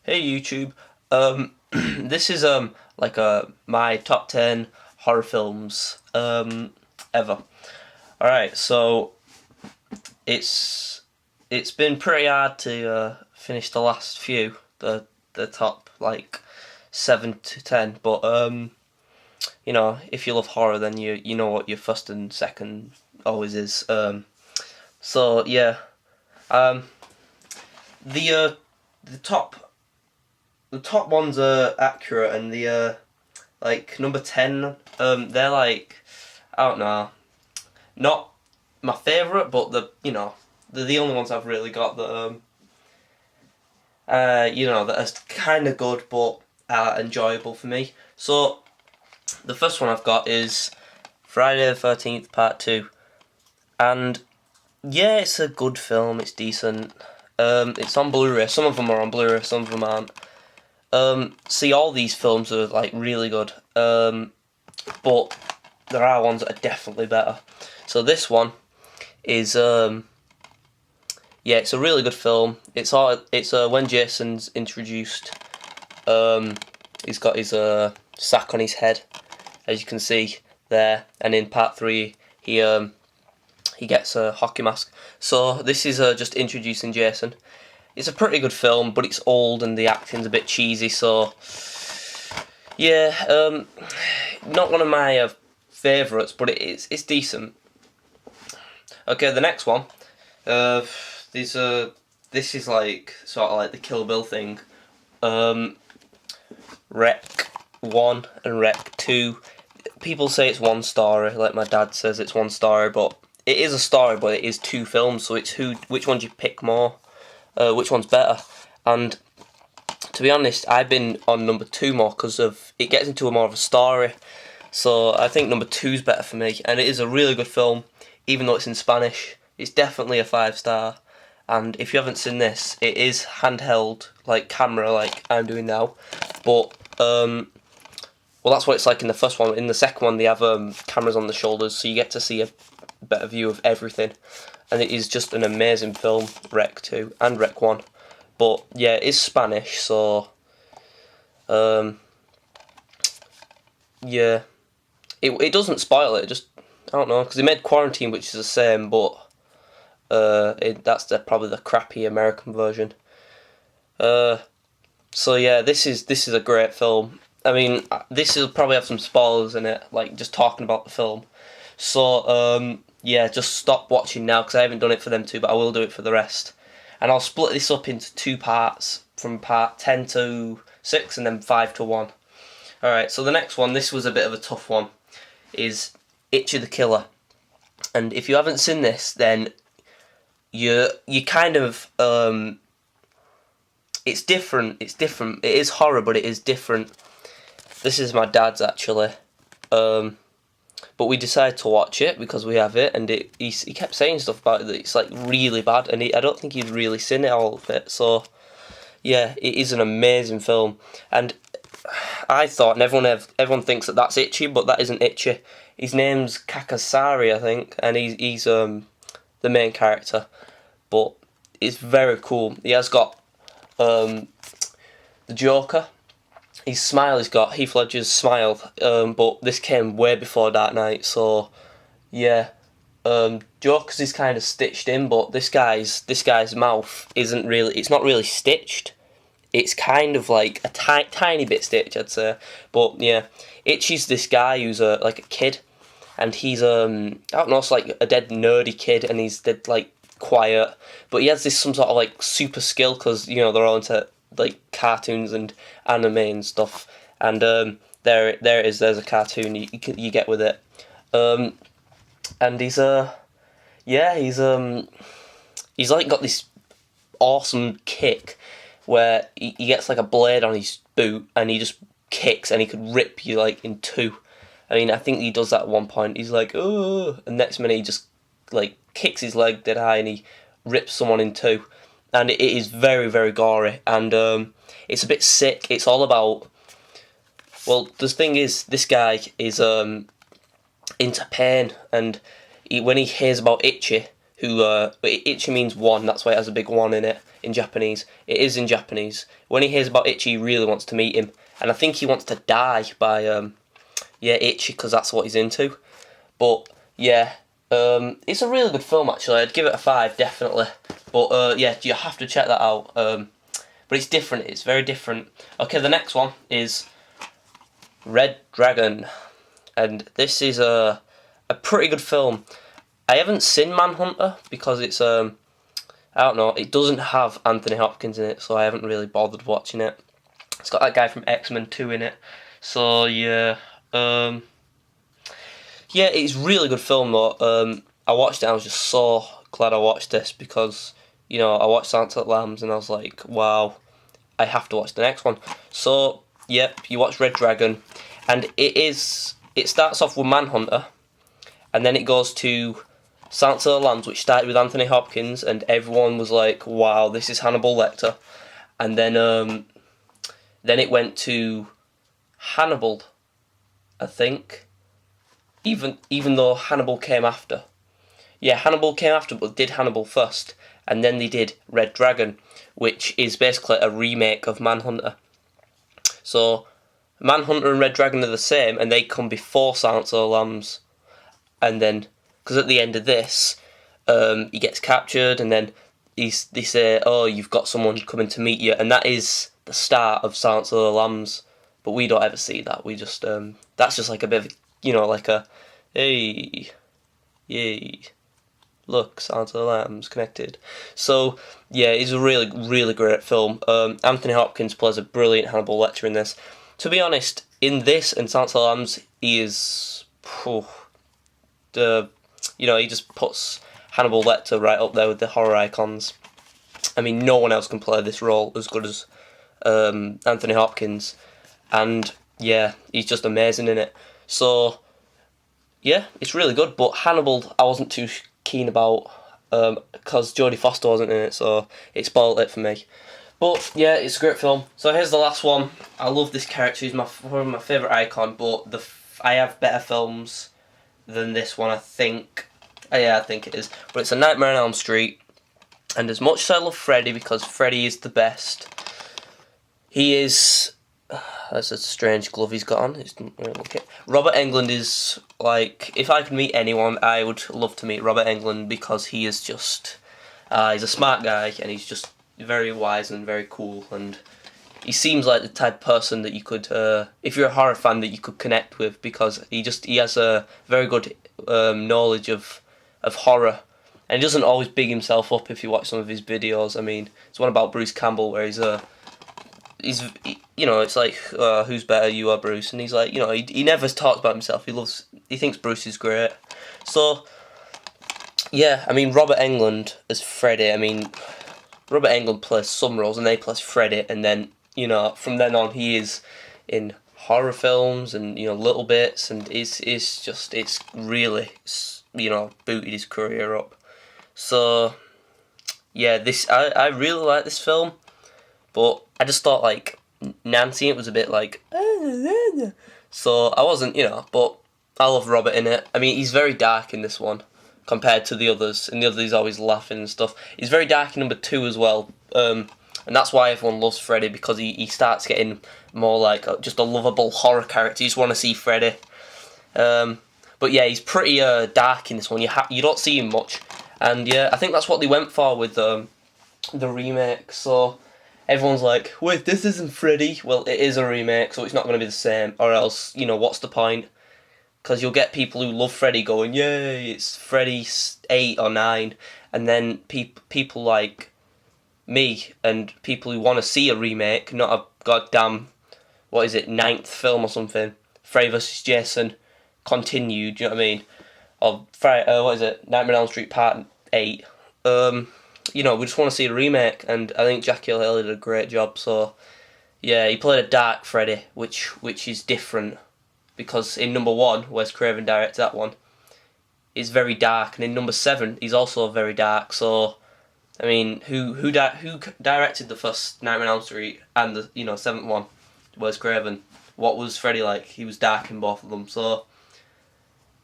Hey YouTube. This is like my top 10 horror films ever. All right, so it's it's been pretty hard to finish the last few, the top like 7 to 10, but if you love horror then you know what your first and second always is. So yeah. Um the uh the top ones are accurate, and the like number 10, they're like, I don't know, not my favourite, but they're the only ones I've really got that that are kind of good but are enjoyable for me. So the first one I've got is Friday the 13th Part 2, and yeah, it's a good film. It's decent. It's on Blu-ray. Some of them are on Blu-ray, some of them aren't. See, all these films are like really good, but there are ones that are definitely better. So this one is, it's a really good film. It's when Jason's introduced. He's got his sack on his head, as you can see there, and in part 3 he gets a hockey mask. So this is just introducing Jason. It's a pretty good film, but it's old and the acting's a bit cheesy, so yeah, not one of my favourites, but it's decent. Okay, the next one, this is like sort of like the Kill Bill thing. Rec 1 and Rec 2. People say it's one story, like my dad says it's one story, but it is a story, but it is two films, so it's which one do you pick more? Which one's better? And to be honest, I've been on number 2 more because of it gets into more of a story. So I think number 2's better for me, and it is a really good film, even though it's in Spanish. It's definitely a 5-star. And if you haven't seen this, it is handheld, like camera, like I'm doing now. But well, that's what it's like in the first one. In the second one, they have cameras on the shoulders, so you get to see a better view of everything. And it is just an amazing film, Rec 2 and Rec 1. But yeah, it is Spanish, so yeah, it doesn't spoil it. Just, I don't know, because they made Quarantine, which is the same, but that's probably the crappy American version. So yeah, this is a great film. I mean, this will probably have some spoilers in it, like just talking about the film. So yeah, just stop watching now because I haven't done it for them two, but I will do it for the rest. And I'll split this up into 2 parts, from part 10 to 6 and then 5 to 1. Alright, so the next one, this was a bit of a tough one, is Itchy the Killer. And if you haven't seen this, then you kind of it's different. It is horror, but it is different. This is my dad's actually. But we decided to watch it because we have it, and he kept saying stuff about it that it's like really bad, and I don't think he'd really seen it all of it. So yeah, it is an amazing film, and I thought, and everyone thinks that that's Itchy, but that isn't Itchy. His name's Kakasari, I think, and he's the main character. But it's very cool. He has got the Joker. His smile, he's got Heath Ledger's smile, but this came way before Dark Knight, so yeah. Joker's is kind of stitched in, but this guy's mouth isn't really. It's not really stitched. It's kind of like a tiny bit stitched, I'd say. But yeah, Itchy's this guy who's like a kid, and he's I don't know, it's like a dead nerdy kid, and he's dead like quiet, but he has this some sort of like super skill because they're all into like cartoons and anime and stuff, and there it is. There's a cartoon you get with it, and he's like got this awesome kick where he gets like a blade on his boot and he just kicks and he could rip you like in two. I mean, I think he does that at one point. He's like, oh, and next minute he just like kicks his leg dead high and he rips someone in two. And it is very, very gory, and it's a bit sick. It's all about, well, the thing is, this guy is into pain, and when he hears about Itchy, who Itchy means one, that's why it has a big one in it in Japanese. It is in Japanese. When he hears about Ichi, he really wants to meet him, and I think he wants to die by Ichi, because that's what he's into. But yeah, it's a really good film actually. I'd give it a 5 definitely. But yeah, you have to check that out. But it's different. It's very different. Okay, the next one is Red Dragon, and this is a pretty good film. I haven't seen Manhunter because it's I don't know, it doesn't have Anthony Hopkins in it, so I haven't really bothered watching it. It's got that guy from X-Men 2 in it. So yeah, yeah, it's a really good film though. I watched it and I was just so glad I watched this because, you know, I watched Silence of the Lambs and I was like, wow, I have to watch the next one. So, yep, you watch Red Dragon, and it starts off with Manhunter, and then it goes to Silence of the Lambs, which started with Anthony Hopkins, and everyone was like, wow, this is Hannibal Lecter. And then it went to Hannibal, I think, even though Hannibal came after. Yeah, Hannibal came after, but did Hannibal first, and then they did Red Dragon, which is basically a remake of Manhunter. So, Manhunter and Red Dragon are the same, and they come before Silence of the Lambs. And then, because at the end of this, he gets captured, and then they say, oh, you've got someone coming to meet you, and that is the start of Silence of the Lambs. But we don't ever see that. We just, that's just like a bit of, you know, like a, hey, yay. Look, Silence of the Lambs connected. So yeah, it's a really, really great film. Anthony Hopkins plays a brilliant Hannibal Lecter in this. To be honest, in this and Silence of the Lambs, he is, you know, he just puts Hannibal Lecter right up there with the horror icons. I mean, no one else can play this role as good as Anthony Hopkins, and yeah, he's just amazing in it. So yeah, it's really good. But Hannibal, I wasn't too keen about because Jodie Foster wasn't in it, so it spoiled it for me. But yeah, it's a great film. So here's the last one. I love this character. He's one of my favourite icon. But I have better films than this one, I think. Yeah, I think it is. But it's A Nightmare on Elm Street. And as much as I love Freddy, because Freddy is the best, he is... That's a strange glove he's got on. Okay. Robert Englund is, like, if I could meet anyone, I would love to meet Robert Englund, because he is just... he's a smart guy, and he's just very wise and very cool, and he seems like the type of person that you could, if you're a horror fan, that you could connect with, because he has a very good knowledge of horror, and he doesn't always big himself up if you watch some of his videos. I mean, it's one about Bruce Campbell where he's you know, it's like, who's better, you or Bruce? And he's like, you know, he never talks about himself. He thinks Bruce is great. So, yeah, I mean, Robert Englund as Freddy, I mean, Robert Englund plays some roles, and they play Freddy, and then, you know, from then on, he is in horror films, and, you know, little bits, and it's really, you know, booted his career up. So, yeah, I really like this film, but I just thought, like, Nancy, it was a bit like, so I wasn't, you know, but I love Robert in it. I mean, he's very dark in this one compared to the others, and the other he's always laughing and stuff. He's very dark in number 2 as well, and that's why everyone loves Freddy, because he starts getting more like just a lovable horror character. You just want to see Freddy. But yeah, he's pretty dark in this one. You don't see him much, and yeah, I think that's what they went for with the remake. So everyone's like, wait, this isn't Freddy. Well, it is a remake, so it's not going to be the same, or else, you know, what's the point? Because you'll get people who love Freddy going, yay, it's Freddy 8 or 9, and then people like me and people who want to see a remake, not a goddamn, what is it, 9th film or something, Freddy vs. Jason continued, you know what I mean? Or what is it, Nightmare on Elm Street Part 8. You know, we just want to see a remake, and I think Jackie Earle Haley did a great job. So yeah, he played a dark Freddy, which is different, because in number 1, Wes Craven directed that one, is very dark, and in number 7, he's also very dark. So I mean, who directed the first Nightmare on Elm Street and the 7th one? Wes Craven. What was Freddy like? He was dark in both of them. So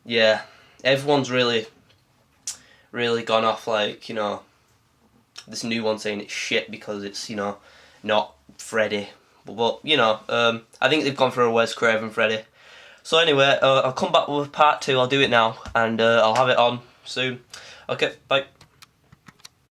yeah, everyone's really gone off, like, you know, this new one saying it's shit because it's, you know, not Freddy. But you know, I think they've gone for a Wes Craven Freddy. So anyway, I'll come back with part 2. I'll do it now, and I'll have it on soon. Okay, bye.